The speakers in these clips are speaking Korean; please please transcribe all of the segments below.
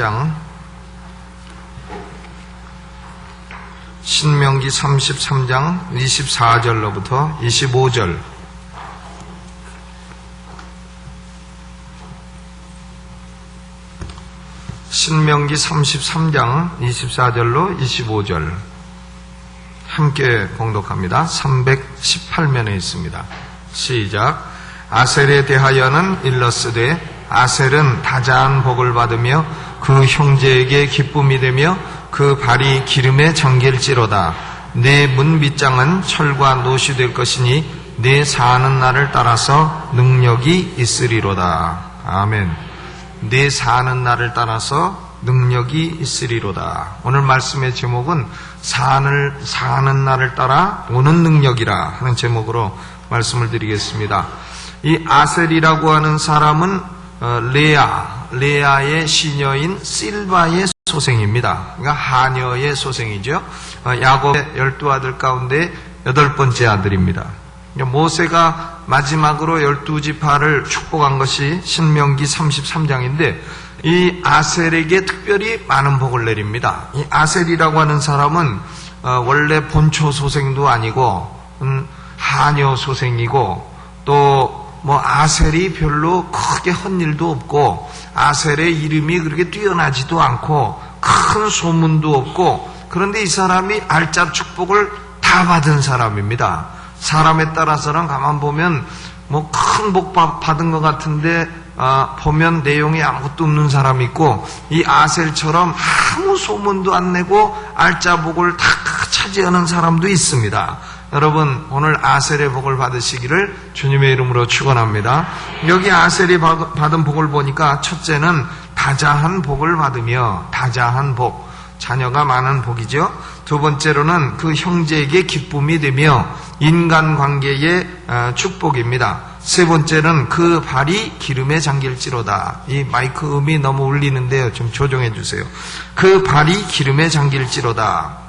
33장 신명기 33장 24절로부터 25절 신명기 33장 24절로 25절 함께 봉독합니다. 318면에 있습니다. 시작. 아셀에 대하여는 일러스되 아셀은 다자한 복을 받으며 그 형제에게 기쁨이 되며 그 발이 기름에 잠길지로다. 내 문빗장은 철과 노시 될 것이니 내 사는 날을 따라서 능력이 있으리로다. 아멘. 내 사는 날을 따라서 능력이 있으리로다. 오늘 말씀의 제목은 사는 날을 따라 오는 능력이라 하는 제목으로 말씀을 드리겠습니다. 이 아셀이라고 하는 사람은 레아의 시녀인 실바의 소생입니다. 그러니까 하녀의 소생이죠. 야곱의 12아들 가운데 8번째 아들입니다. 모세가 마지막으로 12지파를 축복한 것이 신명기 33장인데 이 아셀에게 특별히 많은 복을 내립니다. 이 아셀이라고 하는 사람은 원래 본초 소생도 아니고 하녀 소생이고 또 아셀이 별로 크게 한 일도 없고 아셀의 이름이 그렇게 뛰어나지도 않고 큰 소문도 없고 그런데 이 사람이 알짜 축복을 다 받은 사람입니다. 사람에 따라서는 가만 보면 큰 복 받은 것 같은데 보면 내용이 아무것도 없는 사람이 있고 이 아셀처럼 아무 소문도 안 내고 알짜 복을 다 차지하는 사람도 있습니다. 여러분 오늘 아셀의 복을 받으시기를 주님의 이름으로 축원합니다. 여기 아셀이 받은 복을 보니까 첫째는 다자한 복을 받으며 다자한 복, 자녀가 많은 복이죠. 두 번째로는 그 형제에게 기쁨이 되며 인간관계의 축복입니다. 세 번째는 그 발이 기름에 잠길지로다. 이 마이크 음이 너무 울리는데요. 좀 조정해 주세요. 그 발이 기름에 잠길지로다.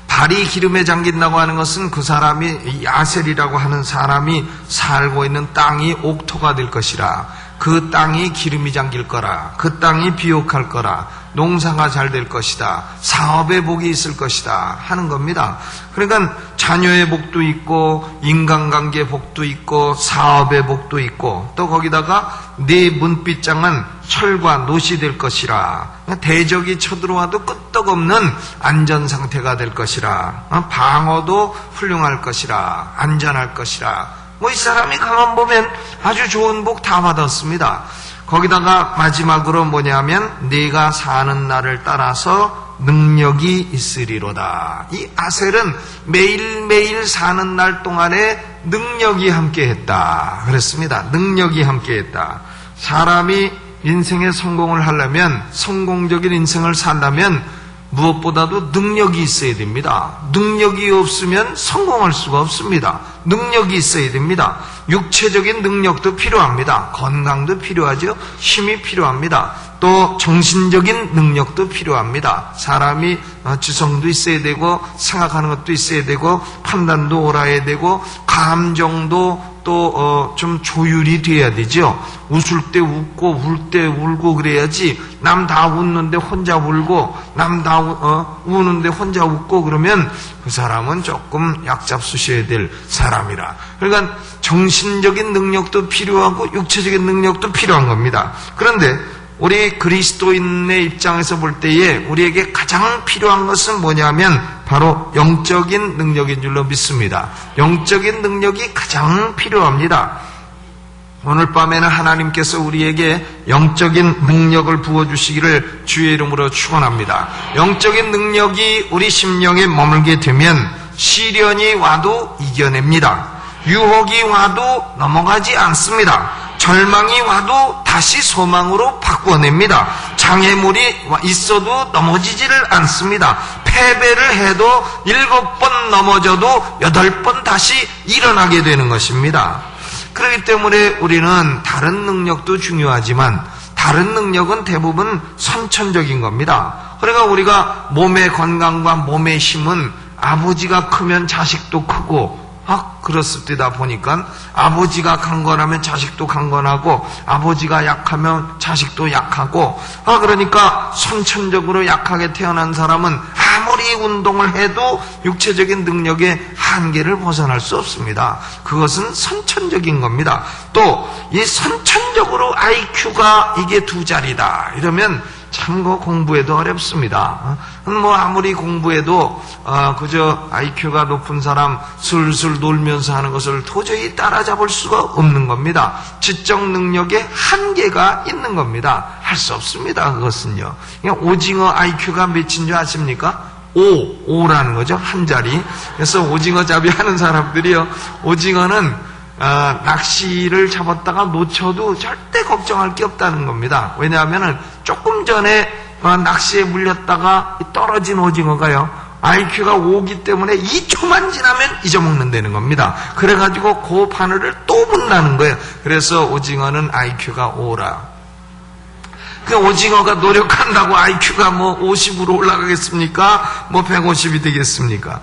발이 기름에 잠긴다고 하는 것은 그 사람이 이 아셀이라고 하는 사람이 살고 있는 땅이 옥토가 될 것이라. 그 땅이 기름이 잠길 거라. 그 땅이 비옥할 거라. 농사가 잘 될 것이다. 사업의 복이 있을 것이다 하는 겁니다. 그러니까 자녀의 복도 있고 인간관계 복도 있고 사업의 복도 있고 또 거기다가 네 문빗장은 철과 노시 될 것이라. 대적이 쳐들어와도 끄떡없는 안전상태가 될 것이라. 방어도 훌륭할 것이라. 안전할 것이라. 이 사람이 가만 보면 아주 좋은 복 다 받았습니다. 거기다가 마지막으로 뭐냐면 네가 사는 날을 따라서 능력이 있으리로다. 이 아셀은 매일매일 사는 날 동안에 능력이 함께했다 그랬습니다. 능력이 함께했다. 사람이 인생에 성공을 하려면 성공적인 인생을 살려면 무엇보다도 능력이 있어야 됩니다. 능력이 없으면 성공할 수가 없습니다. 능력이 있어야 됩니다. 육체적인 능력도 필요합니다. 건강도 필요하죠. 힘이 필요합니다. 또 정신적인 능력도 필요합니다. 사람이 지성도 있어야 되고 생각하는 것도 있어야 되고 판단도 옳아야 되고 감정도 또 좀 조율이 돼야 되죠. 웃을 때 웃고 울 때 울고 그래야지 남 다 웃는데 혼자 울고 남 다 우는데 혼자 웃고 그러면 그 사람은 조금 약잡수셔야 될 사람이라. 그러니까 정신적인 능력도 필요하고 육체적인 능력도 필요한 겁니다. 그런데 우리 그리스도인의 입장에서 볼 때에 우리에게 가장 필요한 것은 뭐냐면 바로 영적인 능력인 줄로 믿습니다. 영적인 능력이 가장 필요합니다. 오늘 밤에는 하나님께서 우리에게 영적인 능력을 부어주시기를 주의 이름으로 축원합니다. 영적인 능력이 우리 심령에 머물게 되면 시련이 와도 이겨냅니다. 유혹이 와도 넘어가지 않습니다. 절망이 와도 다시 소망으로 바꿔냅니다. 장애물이 있어도 넘어지지를 않습니다. 패배를 해도 7번 넘어져도 8번 다시 일어나게 되는 것입니다. 그렇기 때문에 우리는 다른 능력도 중요하지만 다른 능력은 대부분 선천적인 겁니다. 그러니까 우리가 몸의 건강과 몸의 힘은 아버지가 크면 자식도 크고 그렇습니다. 보니까 아버지가 강건하면 자식도 강건하고 아버지가 약하면 자식도 약하고 그러니까 선천적으로 약하게 태어난 사람은 아무리 운동을 해도 육체적인 능력의 한계를 벗어날 수 없습니다. 그것은 선천적인 겁니다. 또 이 선천적으로 IQ가 이게 2자리다 이러면 참고 공부해도 어렵습니다. 아무리 공부해도 그저 IQ가 높은 사람 술술 놀면서 하는 것을 도저히 따라잡을 수가 없는 겁니다. 지적 능력에 한계가 있는 겁니다. 할 수 없습니다. 그것은요. 오징어 IQ가 몇인 줄 아십니까? 5라는 거죠. 한 자리. 그래서 오징어 잡이 하는 사람들이요. 오징어는 낚시를 잡았다가 놓쳐도 절대 걱정할 게 없다는 겁니다. 왜냐하면 조금 전에 낚시에 물렸다가 떨어진 오징어가요 IQ가 5기 때문에 2초만 지나면 잊어먹는다는 겁니다. 그래가지고 그 바늘을 또 문다는 거예요. 그래서 오징어는 IQ가 5라. 그 오징어가 노력한다고 IQ가 50으로 올라가겠습니까? 150이 되겠습니까?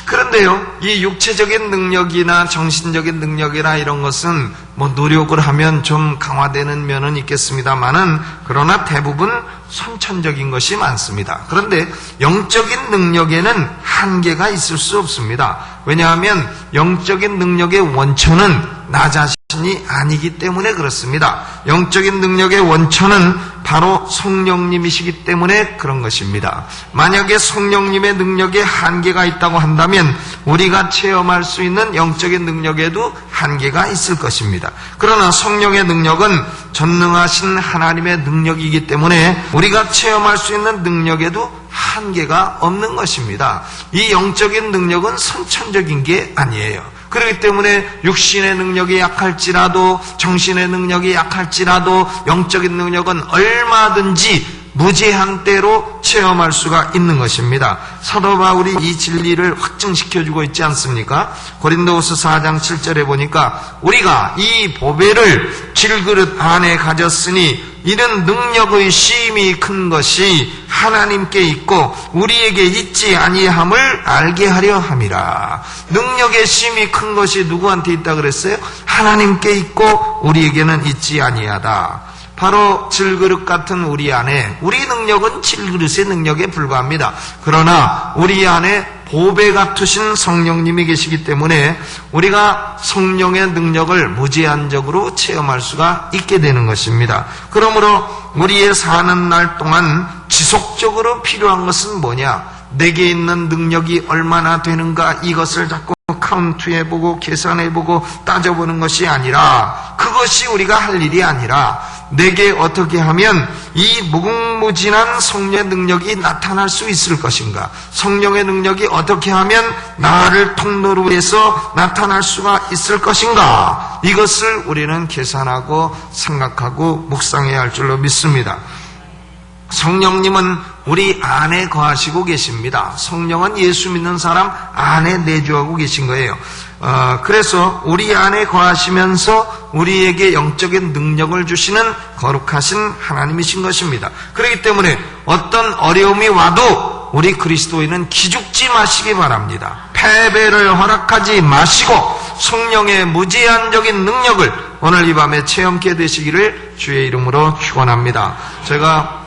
그런데요, 이 육체적인 능력이나 정신적인 능력이나 이런 것은 노력을 하면 좀 강화되는 면은 있겠습니다만은, 그러나 대부분 선천적인 것이 많습니다. 그런데 영적인 능력에는 한계가 있을 수 없습니다. 왜냐하면 영적인 능력의 원천은 나 자신이 아니기 때문에 그렇습니다. 영적인 능력의 원천은 바로 성령님이시기 때문에 그런 것입니다. 만약에 성령님의 능력에 한계가 있다고 한다면 우리가 체험할 수 있는 영적인 능력에도 한계가 있을 것입니다. 그러나 성령의 능력은 전능하신 하나님의 능력이기 때문에 우리가 체험할 수 있는 능력에도 한계가 없는 것입니다. 이 영적인 능력은 선천적인 게 아니에요. 그렇기 때문에 육신의 능력이 약할지라도 정신의 능력이 약할지라도 영적인 능력은 얼마든지 무제한 때로 체험할 수가 있는 것입니다. 사도 바울이 이 진리를 확증시켜주고 있지 않습니까? 고린도후서 4장 7절에 보니까 우리가 이 보배를 질그릇 안에 가졌으니 이는 능력의 심이 큰 것이 하나님께 있고 우리에게 있지 아니함을 알게 하려 함이라. 능력의 심이 큰 것이 누구한테 있다 그랬어요? 하나님께 있고 우리에게는 있지 아니하다. 바로 질그릇 같은 우리 안에, 우리 능력은 질그릇의 능력에 불과합니다. 그러나 우리 안에 보배 같으신 성령님이 계시기 때문에 우리가 성령의 능력을 무제한적으로 체험할 수가 있게 되는 것입니다. 그러므로 우리의 사는 날 동안 지속적으로 필요한 것은 뭐냐? 내게 있는 능력이 얼마나 되는가, 이것을 자꾸 카운트해보고 계산해보고 따져보는 것이 아니라, 그것이 우리가 할 일이 아니라 내게 어떻게 하면 이 무궁무진한 성령의 능력이 나타날 수 있을 것인가, 성령의 능력이 어떻게 하면 나를 통로로 해서 나타날 수가 있을 것인가, 이것을 우리는 계산하고 생각하고 묵상해야 할 줄로 믿습니다. 성령님은 우리 안에 거하시고 계십니다. 성령은 예수 믿는 사람 안에 내주하고 계신 거예요. 그래서 우리 안에 거하시면서 우리에게 영적인 능력을 주시는 거룩하신 하나님이신 것입니다. 그렇기 때문에 어떤 어려움이 와도 우리 그리스도인은 기죽지 마시기 바랍니다. 패배를 허락하지 마시고 성령의 무제한적인 능력을 오늘 이 밤에 체험케 되시기를 주의 이름으로 축원합니다. 제가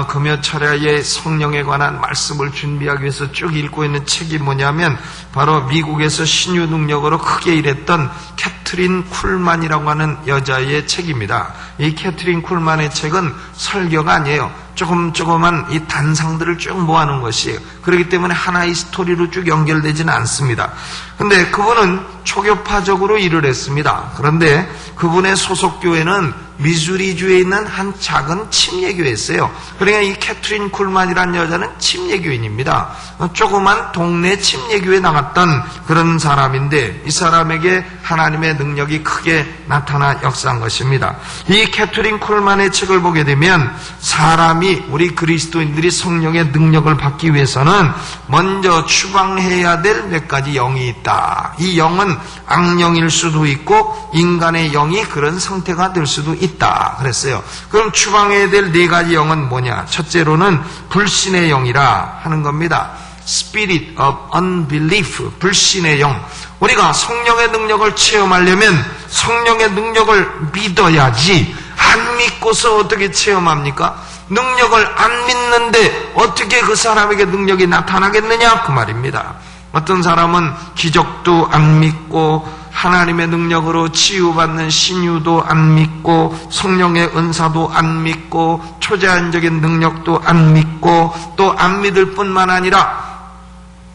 금요 철야에 성령에 관한 말씀을 준비하기 위해서 쭉 읽고 있는 책이 뭐냐면 바로 미국에서 신유 능력으로 크게 일했던 캐트린 쿨만이라고 하는 여자의 책입니다. 이 캐트린 쿨만의 책은 설교가 아니에요. 조그만 이 단상들을 쭉 모아놓은 것이에요. 그렇기 때문에 하나의 스토리로 쭉 연결되지는 않습니다. 근데 그분은 초교파적으로 일을 했습니다. 그런데 그분의 소속교회는 미주리주에 있는 한 작은 침례교회였어요. 그러니까 이 캐트린 쿨만이라는 여자는 침례교인입니다. 조그만 동네 침례교회에 나갔던 그런 사람인데 이 사람에게 하나님의 능력이 크게 나타나 역사한 것입니다. 이 캐트린 쿨만의 책을 보게 되면 사람이, 우리 그리스도인들이 성령의 능력을 받기 위해서는 먼저 추방해야 될 몇 가지 영이 있다. 이 영은 악령일 수도 있고 인간의 영이 그런 상태가 될 수도 있다 그랬어요. 그럼 추방해야 될 네 가지 영은 뭐냐? 첫째로는 불신의 영이라 하는 겁니다. Spirit of Unbelief, 불신의 영. 우리가 성령의 능력을 체험하려면 성령의 능력을 믿어야지. 안 믿고서 어떻게 체험합니까? 능력을 안 믿는데 어떻게 그 사람에게 능력이 나타나겠느냐? 그 말입니다. 어떤 사람은 기적도 안 믿고 하나님의 능력으로 치유받는 신유도 안 믿고 성령의 은사도 안 믿고 초자연적인 능력도 안 믿고 또 안 믿을 뿐만 아니라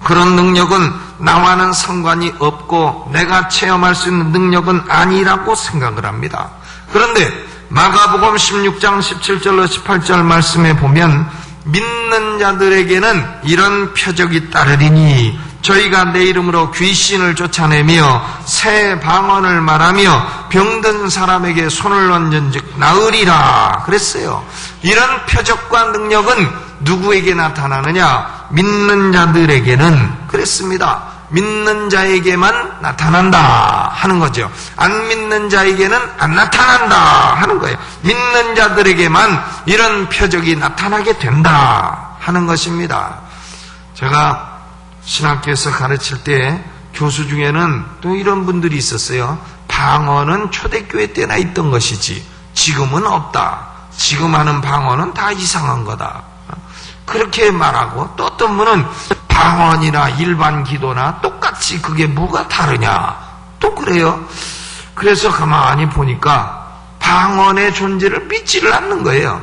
그런 능력은 나와는 상관이 없고 내가 체험할 수 있는 능력은 아니라고 생각을 합니다. 그런데 마가복음 16장 17절로 18절 말씀에 보면 믿는 자들에게는 이런 표적이 따르리니 저희가 내 이름으로 귀신을 쫓아내며 새 방언을 말하며 병든 사람에게 손을 얹은즉 나으리라 그랬어요. 이런 표적과 능력은 누구에게 나타나느냐? 믿는 자들에게는 그랬습니다. 믿는 자에게만 나타난다 하는 거죠. 안 믿는 자에게는 안 나타난다 하는 거예요. 믿는 자들에게만 이런 표적이 나타나게 된다 하는 것입니다. 제가 신학교에서 가르칠 때 교수 중에는 또 이런 분들이 있었어요. 방언은 초대교회 때나 있던 것이지 지금은 없다. 지금 하는 방언은 다 이상한 거다. 그렇게 말하고 또 어떤 분은 방언이나 일반 기도나 똑같이 그게 뭐가 다르냐 또 그래요. 그래서 가만히 보니까 방언의 존재를 믿지를 않는 거예요.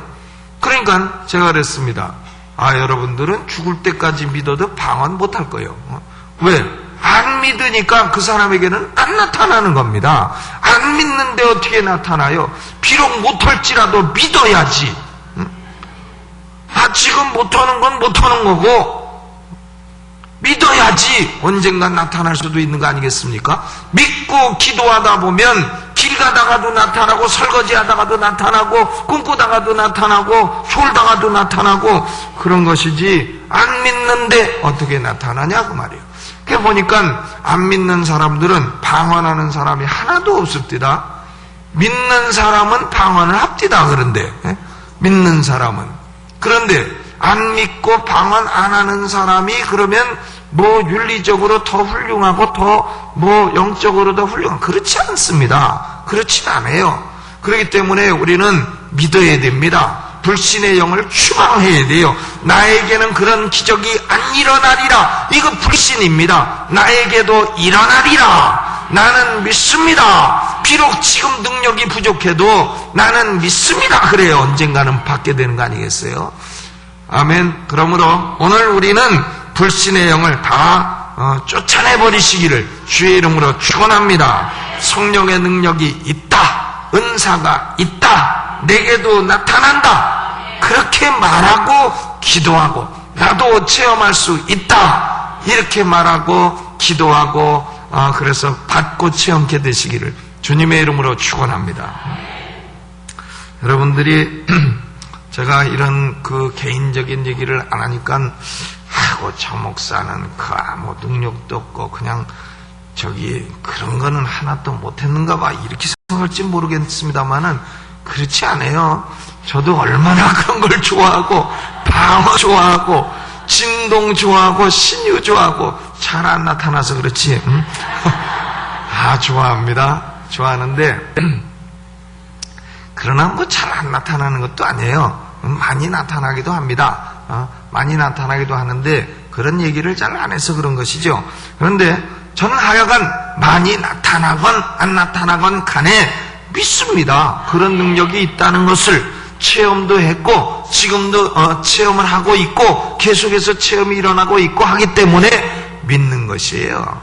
그러니까 제가 그랬습니다. 여러분들은 죽을 때까지 믿어도 방언 못할 거예요. 왜? 안 믿으니까 그 사람에게는 안 나타나는 겁니다. 안 믿는데 어떻게 나타나요? 비록 못할지라도 믿어야지. 지금 못하는 건 못하는 거고 믿어야지 언젠간 나타날 수도 있는 거 아니겠습니까? 믿고 기도하다 보면 길 가다가도 나타나고 설거지하다가도 나타나고 꿈꾸다가도 나타나고 졸다가도 나타나고 그런 것이지 안 믿는데 어떻게 나타나냐 그 말이에요. 그래 보니까 안 믿는 사람들은 방언하는 사람이 하나도 없습니다. 믿는 사람은 방언을 합디다 그런데 믿는 사람은 그런데 안 믿고 방언 안 하는 사람이 그러면 뭐 윤리적으로 더 훌륭하고 더 뭐 영적으로 더 훌륭한 그렇지 않습니다. 그렇지 않아요. 그렇기 때문에 우리는 믿어야 됩니다. 불신의 영을 추방해야 돼요. 나에게는 그런 기적이 안 일어나리라. 이거 불신입니다. 나에게도 일어나리라. 나는 믿습니다. 비록 지금 능력이 부족해도 나는 믿습니다. 그래요. 언젠가는 받게 되는 거 아니겠어요? 아멘. 그러므로 오늘 우리는 불신의 영을 다 쫓아내버리시기를 주의 이름으로 축원합니다. 성령의 능력이 있다. 은사가 있다. 내게도 나타난다. 그렇게 말하고 기도하고 나도 체험할 수 있다. 이렇게 말하고 기도하고 그래서 받고 체험케 되시기를 주님의 이름으로 축원합니다. 여러분들이 제가 이런 그 개인적인 얘기를 안 하니까 저 목사는 그 아무 능력도 없고 그냥 그런 거는 하나도 못했는가 봐 이렇게 생각할지 모르겠습니다만은 그렇지 않아요. 저도 얼마나 그런 걸 좋아하고 방어 좋아하고 진동 좋아하고 신유 좋아하고 잘 안 나타나서 그렇지. 좋아합니다. 좋아하는데 그러나 뭐 잘 안 나타나는 것도 아니에요. 많이 나타나기도 합니다. 많이 나타나기도 하는데 그런 얘기를 잘 안 해서 그런 것이죠. 그런데 저는 하여간 많이 나타나건 안 나타나건 간에 믿습니다. 그런 능력이 있다는 것을 체험도 했고 지금도 체험을 하고 있고 계속해서 체험이 일어나고 있고 하기 때문에 믿는 것이에요.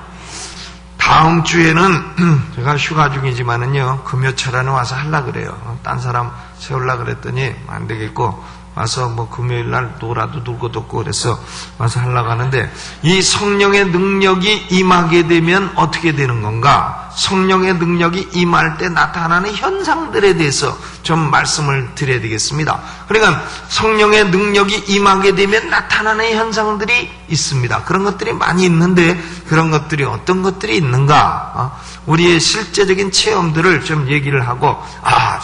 다음 주에는 제가 휴가 중이지만은요 금요철에는 와서 하려고 그래요. 딴 사람 세우려고 그랬더니 안 되겠고 와서 뭐 금요일날 놀아도 놀고 덥고 그래서 와서 하려고 하는데 이 성령의 능력이 임하게 되면 어떻게 되는 건가? 성령의 능력이 임할 때 나타나는 현상들에 대해서 좀 말씀을 드려야 되겠습니다. 그러니까 성령의 능력이 임하게 되면 나타나는 현상들이 있습니다. 그런 것들이 많이 있는데 그런 것들이 어떤 것들이 있는가? 우리의 실제적인 체험들을 좀 얘기를 하고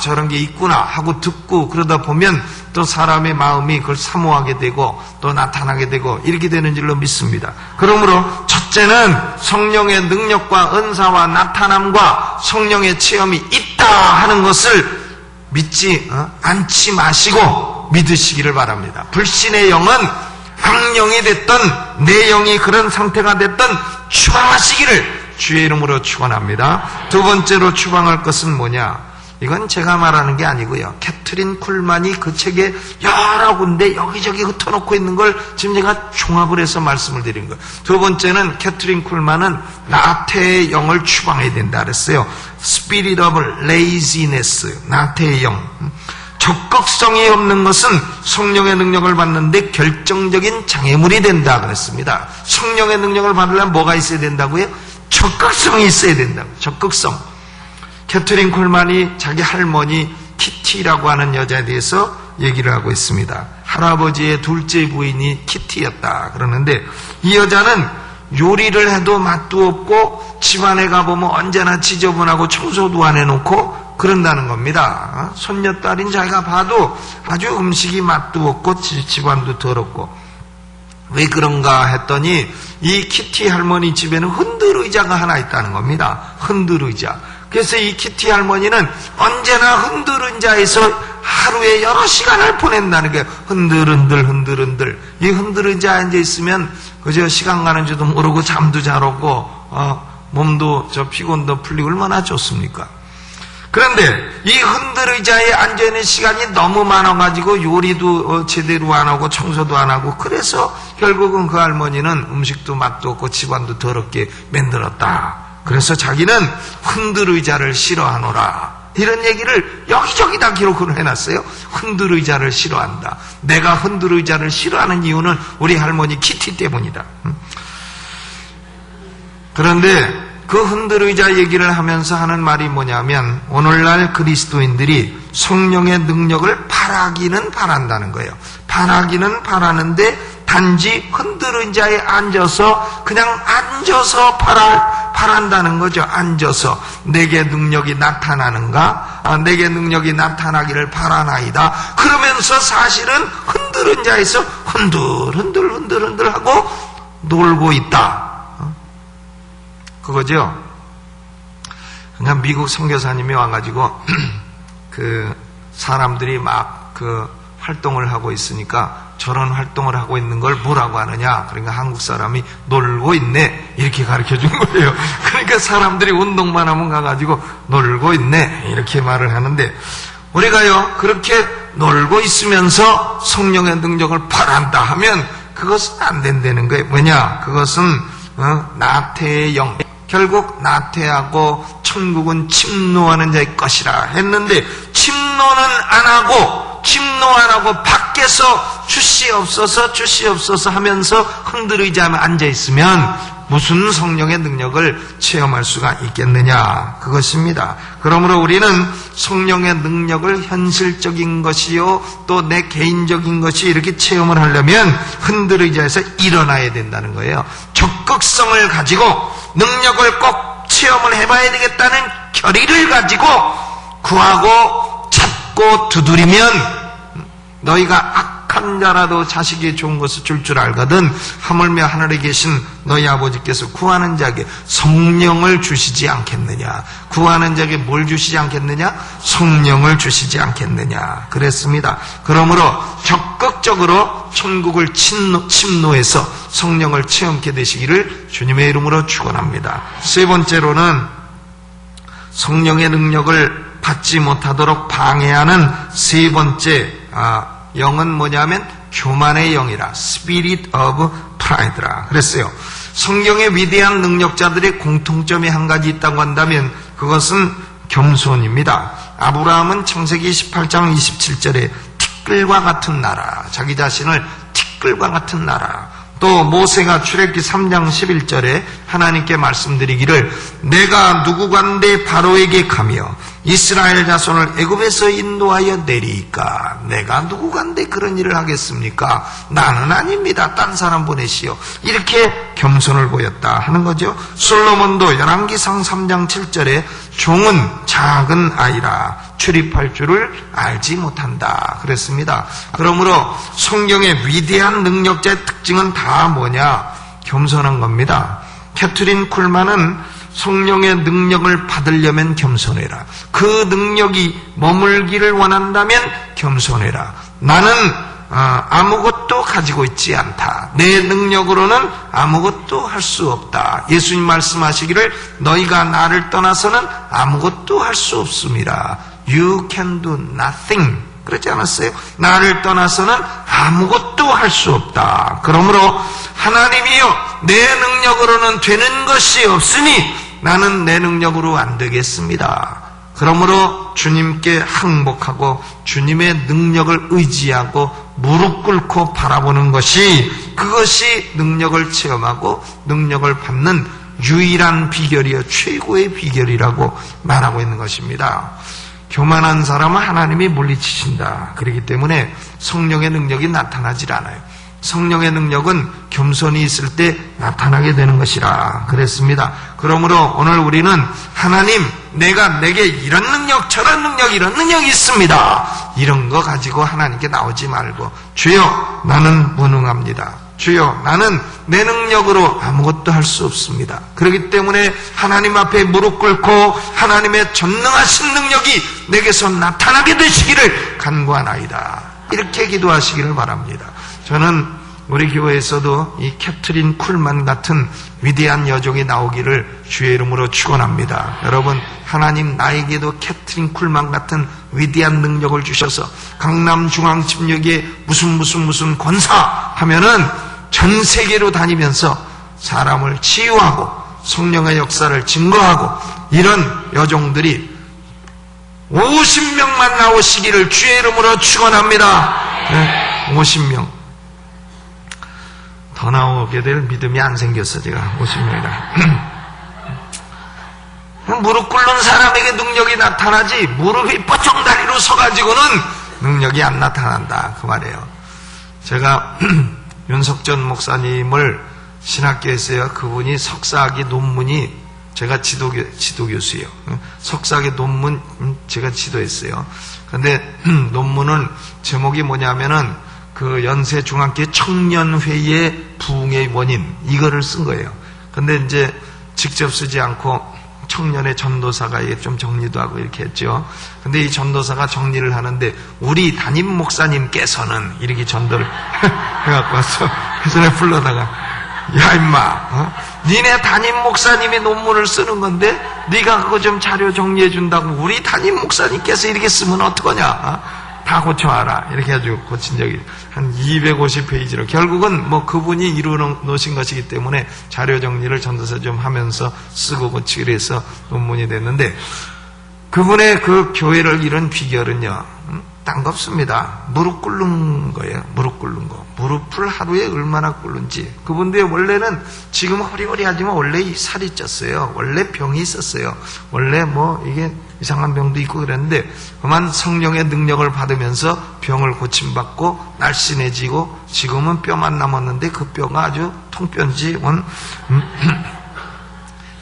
저런 게 있구나 하고 듣고 그러다 보면 또 사람의 마음이 그걸 사모하게 되고 또 나타나게 되고 이렇게 되는 줄로 믿습니다. 그러므로 첫째는 성령의 능력과 은사와 나타남과 성령의 체험이 있다 하는 것을 믿지 않지 마시고 믿으시기를 바랍니다. 불신의 영은 악령이 됐던 내 영이 그런 상태가 됐던 추방하시기를 주의 이름으로 축원합니다. 두 번째로 추방할 것은 뭐냐? 이건 제가 말하는 게 아니고요. 캐트린 쿨만이 그 책에 여러 군데 여기저기 흩어놓고 있는 걸 지금 제가 종합을 해서 말씀을 드린 거예요. 두 번째는 캐트린 쿨만은 나태의 영을 추방해야 된다 그랬어요. Spirit of laziness, 나태의 영. 적극성이 없는 것은 성령의 능력을 받는데 결정적인 장애물이 된다 그랬습니다. 성령의 능력을 받으려면 뭐가 있어야 된다고요? 적극성이 있어야 된다고. 적극성. 캐트린 콜만이 자기 할머니 키티라고 하는 여자에 대해서 얘기를 하고 있습니다. 할아버지의 둘째 부인이 키티였다 그러는데 이 여자는 요리를 해도 맛도 없고 집안에 가보면 언제나 지저분하고 청소도 안 해놓고 그런다는 겁니다. 손녀딸인 자기가 봐도 아주 음식이 맛도 없고 집안도 더럽고 왜 그런가 했더니 이 키티 할머니 집에는 흔들의자가 하나 있다는 겁니다. 흔들의자. 그래서 이 키티 할머니는 언제나 흔들의자에서 하루에 여러 시간을 보낸다는 거예요. 흔들흔들. 이 흔들의자에 앉아있으면 그저 시간 가는 줄도 모르고 잠도 잘 오고 몸도 피곤도 풀리고 얼마나 좋습니까? 그런데 이 흔들의자에 앉아있는 시간이 너무 많아가지고 요리도 제대로 안 하고 청소도 안 하고 그래서 결국은 그 할머니는 음식도 맛도 없고 집안도 더럽게 만들었다. 그래서 자기는 흔들의자를 싫어하노라. 이런 얘기를 여기저기 다 기록을 해놨어요. 흔들의자를 싫어한다. 내가 흔들의자를 싫어하는 이유는 우리 할머니 키티 때문이다. 그런데 그 흔들의자 얘기를 하면서 하는 말이 뭐냐면 오늘날 그리스도인들이 성령의 능력을 바라기는 바란다는 거예요. 바라기는 바라는데 단지 흔들의자에 앉아서 그냥 앉아서 바란다는 거죠. 앉아서 내게 능력이 나타나는가? 내게 능력이 나타나기를 바라나이다. 그러면서 사실은 흔들의자에서 흔들 하고 놀고 있다. 그거죠. 그러니까 미국 선교사님이 와가지고 그 사람들이 막 그 활동을 하고 있으니까 저런 활동을 하고 있는 걸 뭐라고 하느냐? 그러니까 한국 사람이 놀고 있네 이렇게 가르쳐 준 거예요. 그러니까 사람들이 운동만 하면 가가지고 놀고 있네 이렇게 말을 하는데 우리가요 그렇게 놀고 있으면서 성령의 능력을 바란다 하면 그것은 안 된다는 거예요. 뭐냐? 그것은 나태의 영. 결국 나태하고 천국은 침노하는 자의 것이라 했는데 침노는 안 하고 밖에서 주시옵소서 하면서 흔들의자에 앉아있으면 무슨 성령의 능력을 체험할 수가 있겠느냐 그것입니다. 그러므로 우리는 성령의 능력을 현실적인 것이요 또 내 개인적인 것이 이렇게 체험을 하려면 흔들의자에서 일어나야 된다는 거예요. 적극성을 가지고 능력을 꼭 체험을 해봐야 되겠다는 결의를 가지고 구하고 찾고 두드리면 너희가 악한 자라도 자식이 좋은 것을 줄 줄 알거든 하물며 하늘에 계신 너희 아버지께서 구하는 자에게 성령을 주시지 않겠느냐. 구하는 자에게 뭘 주시지 않겠느냐? 성령을 주시지 않겠느냐 그랬습니다. 그러므로 적극적으로 천국을 침노해서 성령을 체험케 되시기를 주님의 이름으로 축원합니다. 세 번째로는 성령의 능력을 받지 못하도록 방해하는 세 번째 영은 뭐냐면 교만의 영이라 Spirit of Pride라 그랬어요. 성경의 위대한 능력자들의 공통점이 한 가지 있다고 한다면 그것은 겸손입니다. 아브라함은 창세기 18장 27절에 티끌과 같은 나라, 자기 자신을 티끌과 같은 나라, 또 모세가 출애굽기 3장 11절에 하나님께 말씀드리기를 내가 누구간데 바로에게 가며 이스라엘 자손을 애굽에서 인도하여 내리이까 내가 누구간데 그런 일을 하겠습니까? 나는 아닙니다. 딴 사람 보내시오. 이렇게 겸손을 보였다 하는 거죠. 솔로몬도 열왕기상 3장 7절에 종은 작은 아이라 출입할 줄을 알지 못한다 그랬습니다. 그러므로 성경의 위대한 능력자의 특징은 다 뭐냐? 겸손한 겁니다. 캐트린 쿨만은 성령의 능력을 받으려면 겸손해라. 그 능력이 머물기를 원한다면 겸손해라. 나는 아무것도 가지고 있지 않다. 내 능력으로는 아무것도 할 수 없다. 예수님 말씀하시기를 너희가 나를 떠나서는 아무것도 할 수 없습니다. You can do nothing. 그러지 않았어요? 나를 떠나서는 아무것도 할 수 없다. 그러므로 하나님이여 내 능력으로는 되는 것이 없으니 나는 내 능력으로 안 되겠습니다. 그러므로 주님께 항복하고 주님의 능력을 의지하고 무릎 꿇고 바라보는 것이 그것이 능력을 체험하고 능력을 받는 유일한 비결이요 최고의 비결이라고 말하고 있는 것입니다. 교만한 사람은 하나님이 물리치신다. 그렇기 때문에 성령의 능력이 나타나질 않아요. 성령의 능력은 겸손히 있을 때 나타나게 되는 것이라 그랬습니다. 그러므로 오늘 우리는 하나님 내가 내게 이런 능력 저런 능력 이런 능력이 있습니다. 이런 거 가지고 하나님께 나오지 말고 주여 나는 무능합니다. 주여 나는 내 능력으로 아무것도 할 수 없습니다. 그렇기 때문에 하나님 앞에 무릎 꿇고 하나님의 전능하신 능력이 내게서 나타나게 되시기를 간구하나이다. 이렇게 기도하시기를 바랍니다. 저는 우리 교회에서도 이 캐트린 쿨만 같은 위대한 여종이 나오기를 주의 이름으로 축원합니다. 여러분 하나님 나에게도 캐트린 쿨만 같은 위대한 능력을 주셔서 강남중앙집력에 무슨 권사 하면은 전 세계로 다니면서 사람을 치유하고 성령의 역사를 증거하고 이런 여종들이 50명만 나오시기를 주의 이름으로 축원합니다. 네, 50명. 더 나오게 될 믿음이 안 생겼어. 제가 50명이다. 무릎 꿇는 사람에게 능력이 나타나지 무릎이 뻗정다리로 서가지고는 능력이 안 나타난다 그 말이에요. 제가 윤석전 목사님을 신학교에서요. 그분이 석사학위 논문이 제가 지도교수예요. 석사학위 논문 제가 지도했어요. 그런데 논문은 제목이 뭐냐면은 그 연세 중앙교회 청년회의 부흥의 원인 이거를 쓴 거예요. 근데 이제 직접 쓰지 않고 청년의 전도사가 이게 좀 정리도 하고 이렇게 했죠. 근데 이 전도사가 정리를 하는데 우리 담임 목사님께서는 이렇게 전도를 해갖고 왔어. 그래서 불러다가 야 임마 니네 담임 목사님이 논문을 쓰는 건데 네가 그거 좀 자료 정리해 준다고 우리 담임 목사님께서 이렇게 쓰면 어떡하냐. 다 고쳐와라. 이렇게 해가지고 고친 적이 한 250페이지로. 결국은 뭐 그분이 이루어 놓으신 것이기 때문에 자료 정리를 전도사 좀 하면서 쓰고 고치기로 해서 논문이 됐는데 그분의 그 교회를 이룬 비결은요. 딴 거 없습니다. 무릎 꿇는 거예요. 무릎 꿇는 거. 무릎을 하루에 얼마나 꿇는지. 그분들이 원래는 지금 허리허리하지만 원래 이 살이 쪘어요. 원래 병이 있었어요. 원래 뭐 이게 이상한 병도 있고 그랬는데 그만 성령의 능력을 받으면서 병을 고침받고 날씬해지고 지금은 뼈만 남았는데 그 뼈가 아주 통뼈인지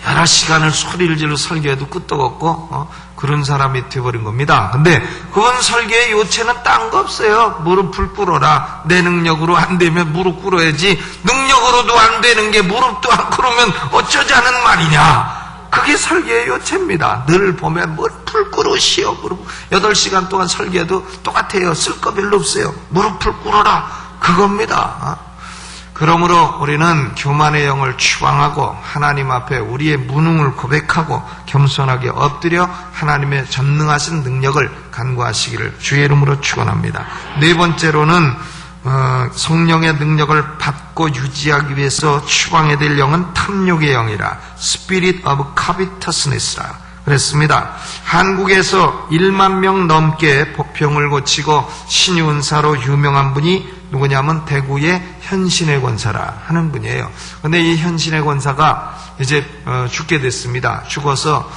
여러 시간을 소리를 질러 설교해도 끄떡없고 그런 사람이 되어버린 겁니다. 근데 그건 설교의 요체는 딴 거 없어요. 무릎을 꿇어라. 내 능력으로 안 되면 무릎 꿇어야지. 능력으로도 안 되는 게 무릎도 안 꿇으면 어쩌자는 말이냐. 그게 설교의 요체입니다. 늘 보면 무릎을 꿇으시오. 무릎 8시간 동안 설교해도 똑같아요. 쓸 거 별로 없어요. 무릎을 꿇어라. 그겁니다. 그러므로 우리는 교만의 영을 추방하고 하나님 앞에 우리의 무능을 고백하고 겸손하게 엎드려 하나님의 전능하신 능력을 간구하시기를 주의 이름으로 축원합니다. 네 번째로는 성령의 능력을 받고 유지하기 위해서 추방해야 될 영은 탐욕의 영이라 Spirit of Covetousness라 그랬습니다. 한국에서 1만 명 넘게 병을 고치고 신유은사로 유명한 분이 누구냐면 대구의 현신의 권사라 하는 분이에요. 근데 이 현신의 권사가 이제 죽게 됐습니다. 죽어서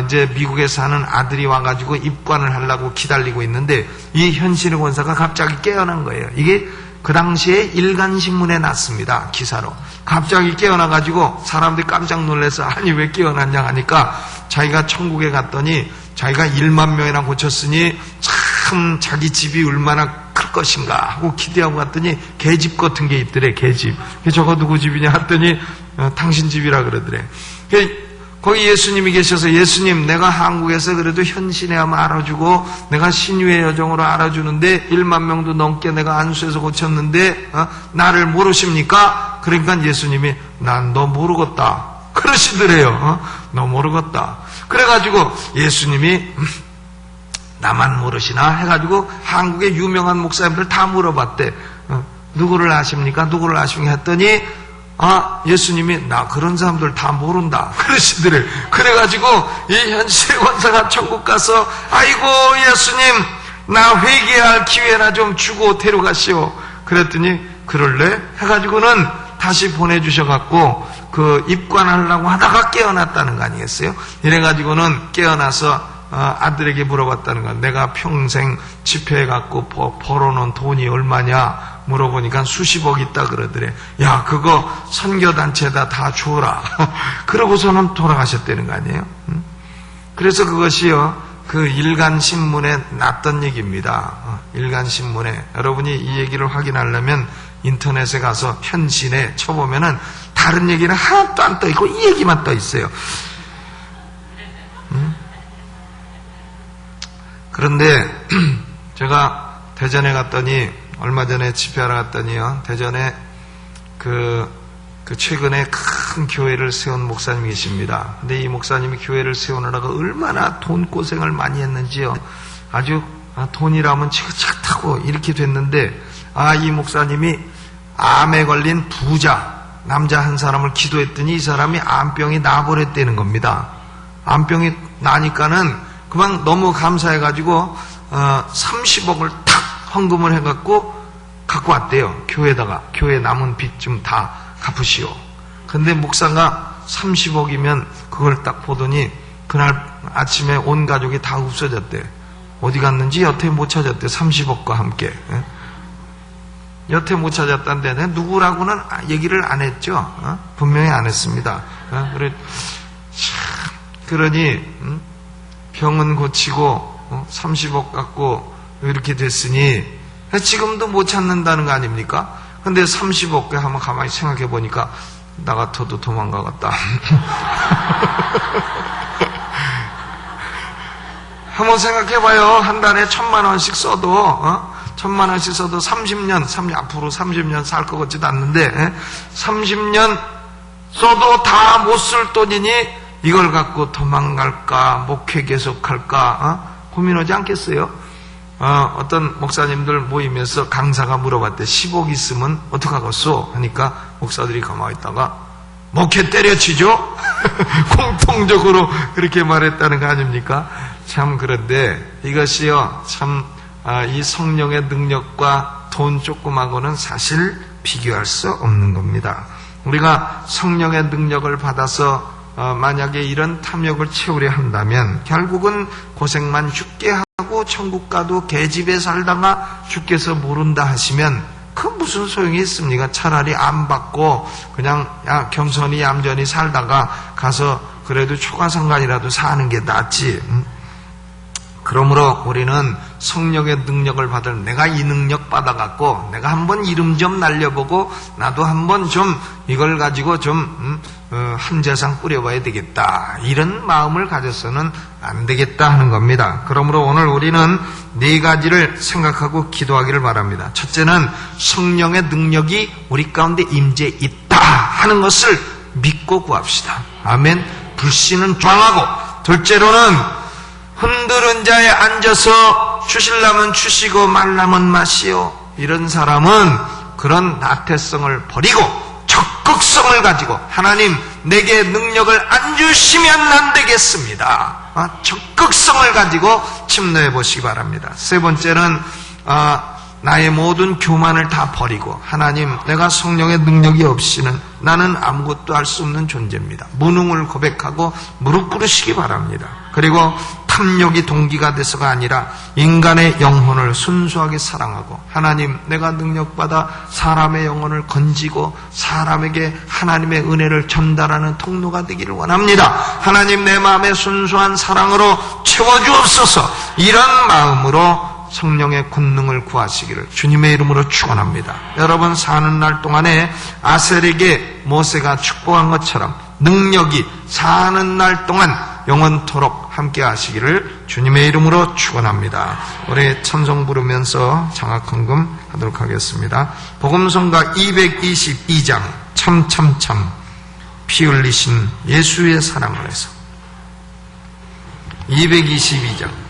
이제 미국에 사는 아들이 와가지고 입관을 하려고 기다리고 있는데 이 현신의 권사가 갑자기 깨어난 거예요. 이게 그 당시에 일간신문에 났습니다. 기사로. 갑자기 깨어나가지고 사람들이 깜짝 놀라서 아니 왜 깨어났냐 하니까 자기가 천국에 갔더니 자기가 1만 명이나 고쳤으니 참 자기 집이 얼마나 클 것인가 하고 기대하고 갔더니 개집 같은 게 있더래. 개집. 저거 누구 집이냐 했더니 당신 집이라 그러더래. 거기 예수님이 계셔서 예수님 내가 한국에서 그래도 현신에 하면 알아주고 내가 신유의 여정으로 알아주는데 1만 명도 넘게 내가 안수해서 고쳤는데 나를 모르십니까? 그러니까 예수님이 난 너 모르겠다 그러시더래요. 너 모르겠다. 그래가지고 예수님이 나만 모르시나 해가지고 한국의 유명한 목사님들 다 물어봤대. 누구를 아십니까? 누구를 아십니까? 했더니 예수님이 나 그런 사람들 다 모른다 그러시더래. 그래가지고 이 현신의 권사가 천국 가서 아이고 예수님 나 회개할 기회나 좀 주고 데려가시오. 그랬더니 그럴래? 해가지고는 다시 보내주셔갖고 그 입관하려고 하다가 깨어났다는 거 아니겠어요? 이래가지고는 깨어나서 아들에게 물어봤다는 거. 내가 평생 집회해갖고 벌어놓은 돈이 얼마냐 물어보니까 수십억 있다 그러더래. 야 그거 선교단체에다 다 줘라. 그러고서는 돌아가셨다는 거 아니에요? 그래서 그것이요 그 일간신문에 났던 얘기입니다. 일간신문에. 여러분이 이 얘기를 확인하려면 인터넷에 가서 현신에 쳐보면은 다른 얘기는 하나도 안 떠있고 이 얘기만 떠있어요. 그런데 제가 대전에 갔더니 얼마 전에 집회하러 갔더니요 대전에 그 최근에 큰 교회를 세운 목사님이 계십니다. 근데 이 목사님이 교회를 세우느라가 얼마나 돈 고생을 많이 했는지요. 아주 돈이라면 지긋지긋하고 이렇게 됐는데 이 목사님이 암에 걸린 부자 남자 한 사람을 기도했더니 이 사람이 암병이 나버렸다는 겁니다. 암병이 나니까는 그만 너무 감사해가지고 30억을 탁 헌금을 해갖고 갖고 왔대요. 교회에다가 교회 남은 빚 좀 다 갚으시오. 근데 목사가 30억이면 그걸 딱 보더니 그날 아침에 온 가족이 다 없어졌대. 어디 갔는지 여태 못 찾았대. 30억과 함께. 여태 못 찾았다는데 누구라고는 얘기를 안 했죠. 분명히 안 했습니다. 그러니 병은 고치고 30억 갖고 이렇게 됐으니 지금도 못 찾는다는 거 아닙니까? 근데 30억 한번 가만히 생각해 보니까 나 같아도 도망가겠다. 한번 생각해 봐요. 한 달에 1,000만 원씩 써도 1,000만 원씩 써도 30년 앞으로 30년 살 것 같지도 않는데 30년 써도 다 못 쓸 돈이니 이걸 갖고 도망갈까 목회 계속할까 고민하지 않겠어요? 어떤 목사님들 모이면서 강사가 물어봤대. 10억 있으면 어떡하겠소? 하니까 목사들이 가만히 있다가 목회 때려치죠? 공통적으로 그렇게 말했다는 거 아닙니까? 참 그런데 이것이요 참 이 성령의 능력과 돈 조금하고는 사실 비교할 수 없는 겁니다. 우리가 성령의 능력을 받아서 만약에 이런 탐욕을 채우려 한다면 결국은 고생만 죽게 하고 천국 가도 개집에 살다가 주께서 모른다 하시면 그 무슨 소용이 있습니까? 차라리 안 받고 그냥 겸손히 얌전히 살다가 가서 그래도 초과상관이라도 사는 게 낫지. 그러므로 우리는 성령의 능력을 받을 내가 이 능력 받아갖고 내가 한번 이름 좀 날려보고 나도 한번 좀 이걸 가지고 좀 한재상 뿌려봐야 되겠다. 이런 마음을 가져서는 안 되겠다 하는 겁니다. 그러므로 오늘 우리는 네 가지를 생각하고 기도하기를 바랍니다. 첫째는 성령의 능력이 우리 가운데 임재 있다 하는 것을 믿고 구합시다. 아멘. 불신은 조망하고 둘째로는 흔들은 자에 앉아서 주실라면 주시고 말라면 마시오. 이런 사람은 그런 나태성을 버리고 적극성을 가지고 하나님 내게 능력을 안 주시면 안 되겠습니다. 적극성을 가지고 침노해 보시기 바랍니다. 세 번째는 나의 모든 교만을 다 버리고 하나님, 내가 성령의 능력이 없이는 나는 아무것도 할 수 없는 존재입니다. 무능을 고백하고 무릎 꿇으시기 바랍니다. 그리고 탐욕이 동기가 돼서가 아니라 인간의 영혼을 순수하게 사랑하고 하나님, 내가 능력받아 사람의 영혼을 건지고 사람에게 하나님의 은혜를 전달하는 통로가 되기를 원합니다. 하나님, 내 마음의 순수한 사랑으로 채워주옵소서. 이런 마음으로 성령의 권능을 구하시기를 주님의 이름으로 축원합니다. 여러분, 사는 날 동안에 아셀에게 모세가 축복한 것처럼 능력이 사는 날 동안 영원토록 함께 하시기를 주님의 이름으로 축원합니다. 우리 찬송 부르면서 장학헌금 하도록 하겠습니다. 복음성가 222장 참참참 피 흘리신 예수의 사랑을 해서 222장